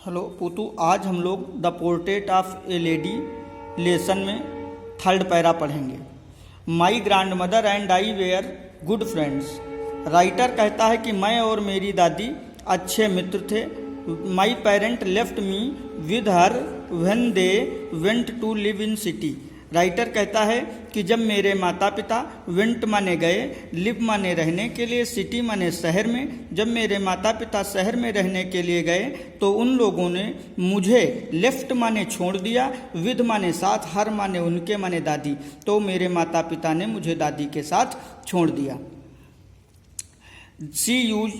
Hello पुतू, आज हम लोग the portrait of a lady lesson में थर्ड पैरा पढ़ेंगे। My grandmother and I were good friends. Writer कहता है कि मैं और मेरी दादी अच्छे मित्र थे। My parent left me with her when they went to live in city. Writer कहता है कि जब मेरे माता पिता वेंट माने गए, लिव माने रहने के लिए, सिटी माने शहर में, जब मेरे माता पिता शहर में रहने के लिए गए तो उन लोगों ने मुझे लेफ्ट माने छोड़ दिया, विद माने साथ, हर माने उनके माने दादी, तो मेरे माता पिता ने मुझे दादी के साथ छोड़ दिया। She use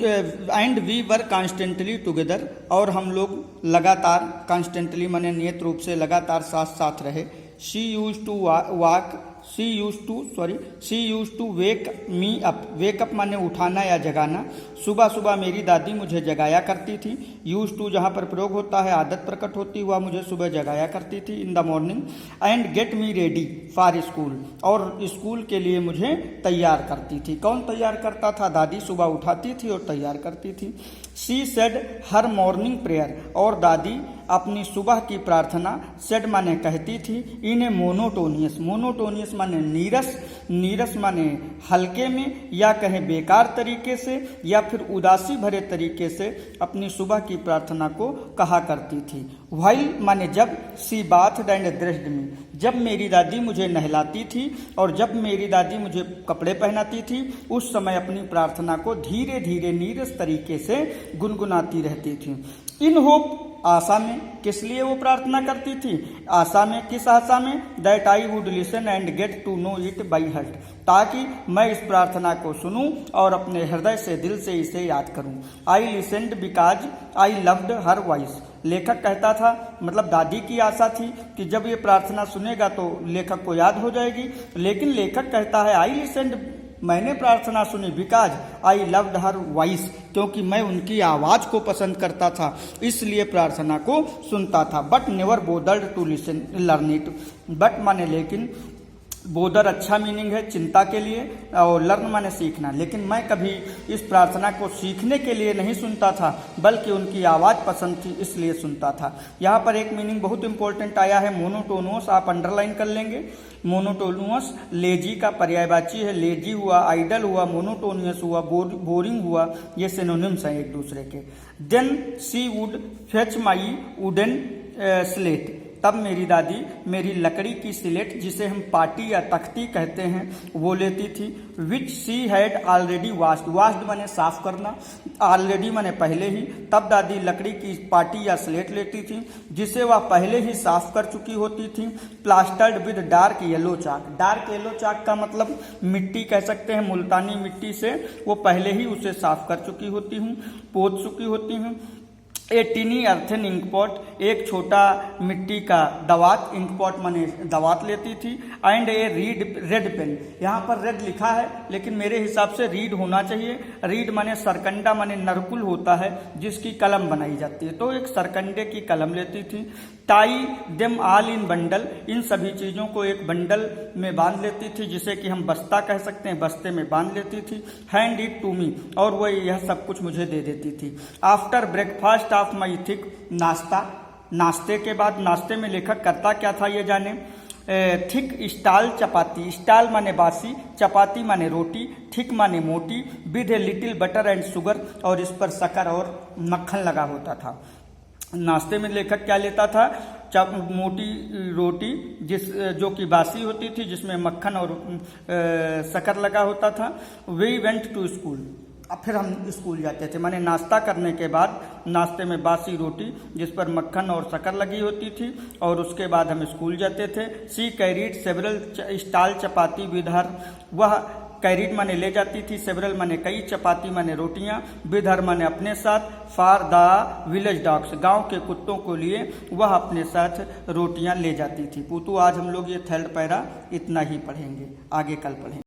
and we were constantly together, और हम लोग लगातार, कॉन्स्टेंटली माने नियत रूप से, लगातार साथ साथ रहे। She use to wake me up. Wake up माने उठाना या जगाना। सुबह सुबह मेरी दादी मुझे जगाया करती थी। यूज टू जहाँ पर प्रयोग होता है, आदत प्रकट होती हुआ मुझे सुबह जगाया करती थी, in the morning. And get me ready for school, और स्कूल के लिए मुझे तैयार करती थी। कौन तैयार करता था? दादी सुबह उठाती थी और तैयार करती थी। She said her morning prayer, और दादी अपनी सुबह की प्रार्थना सेड माने कहती थी, इन ए मोनोटोनियस। मोनोटोनियस माने नीरस, नीरस माने हल्के में, या कहें बेकार तरीके से, या फिर उदासी भरे तरीके से अपनी सुबह की प्रार्थना को कहा करती थी। व्हाइल माने जब, सी बाथड एंड ड्रेस्ड मी, जब मेरी दादी मुझे नहलाती थी और जब मेरी दादी मुझे कपड़े पहनाती थी, उस समय अपनी प्रार्थना को धीरे धीरे नीरस तरीके से गुनगुनाती रहती थी। इन होप, आशा में, किस लिए वो प्रार्थना करती थी? आशा में, किस आशा में? That I would listen and get to know it by heart, ताकि मैं इस प्रार्थना को सुनूं और अपने हृदय से, दिल से इसे याद करूं। I listened because I loved her voice. लेखक कहता था, मतलब दादी की आशा थी कि जब ये प्रार्थना सुनेगा तो लेखक को याद हो जाएगी, लेकिन लेखक कहता है आई लिसनड, मैंने प्रार्थना सुनी, because I loved her voice, क्योंकि मैं उनकी आवाज को पसंद करता था, इसलिए प्रार्थना को सुनता था। But never bothered to listen learn it. But माने लेकिन, बोदर अच्छा मीनिंग है चिंता के लिए, और लर्न माने सीखना, लेकिन मैं कभी इस प्रार्थना को सीखने के लिए नहीं सुनता था, बल्कि उनकी आवाज़ पसंद थी इसलिए सुनता था। यहाँ पर एक मीनिंग बहुत इंपॉर्टेंट आया है, मोनोटोनस, आप अंडरलाइन कर लेंगे। मोनोटोनस लेजी का पर्यायवाची है, लेजी हुआ, आइडल हुआ, मोनोटोनियस हुआ, बोरिंग हुआ, ये सिनोनिम्स हैं एक दूसरे के। Then she would fetch my wooden slate, तब मेरी दादी मेरी लकड़ी की स्लेट, जिसे हम पाटी या तख्ती कहते हैं, वो लेती थी। Which she had already washed, washed माने साफ करना, ऑलरेडी माने पहले ही, तब दादी लकड़ी की पाटी या स्लेट लेती थी जिसे वह पहले ही साफ कर चुकी होती थी। Plastered with dark yellow chalk, dark yellow chalk का मतलब मिट्टी कह सकते हैं, मुल्तानी मिट्टी से वो पहले ही उसे साफ कर चुकी होती हूँ, पोत चुकी होती हूँ। ए टिनी अर्थन इंकपॉट, एक छोटा मिट्टी का दवात, इंकपॉट माने दवात लेती थी। एंड ए रेड पेन, यहाँ पर रेड लिखा है लेकिन मेरे हिसाब से रीड होना चाहिए। रीड माने सरकंडा माने नरकुल होता है जिसकी कलम बनाई जाती है, तो एक सरकंडे की कलम लेती थी। Tie them all in bundle, इन सभी चीज़ों को एक बंडल में बांध लेती थी, जिसे कि हम बस्ता कह सकते हैं, बस्ते में बांध लेती थी। हैंड इट टू मी, और वह यह सब कुछ मुझे दे देती थी। After breakfast of my thick, नाश्ता, नाश्ते के बाद, नाश्ते में लेखक करता क्या था ये जाने। थिक स्टाल चपाती, स्टाल माने बासी, चपाती माने रोटी, थिक माने मोटी, with a little butter and sugar, और इस पर शक्कर और मक्खन लगा होता था। नाश्ते में लेखक क्या लेता था? मोटी रोटी जो कि बासी होती थी, जिसमें मक्खन और शक्कर लगा होता था। वी वेंट टू स्कूल, अब फिर हम स्कूल जाते थे, माने नाश्ता करने के बाद नाश्ते में बासी रोटी जिस पर मक्खन और शक्कर लगी होती थी, और उसके बाद हम स्कूल जाते थे। She carried several stall chapati with her, वह कैरीड माने ले जाती थी, सेवरल माने कई, चपाती माने रोटियां, विद हर माने अपने साथ, फॉर द विलेज डॉग्स, गांव के कुत्तों को लिए वह अपने साथ रोटियां ले जाती थी। पुतू, आज हम लोग ये थर्ड पैरा इतना ही पढ़ेंगे, आगे कल पढ़ेंगे।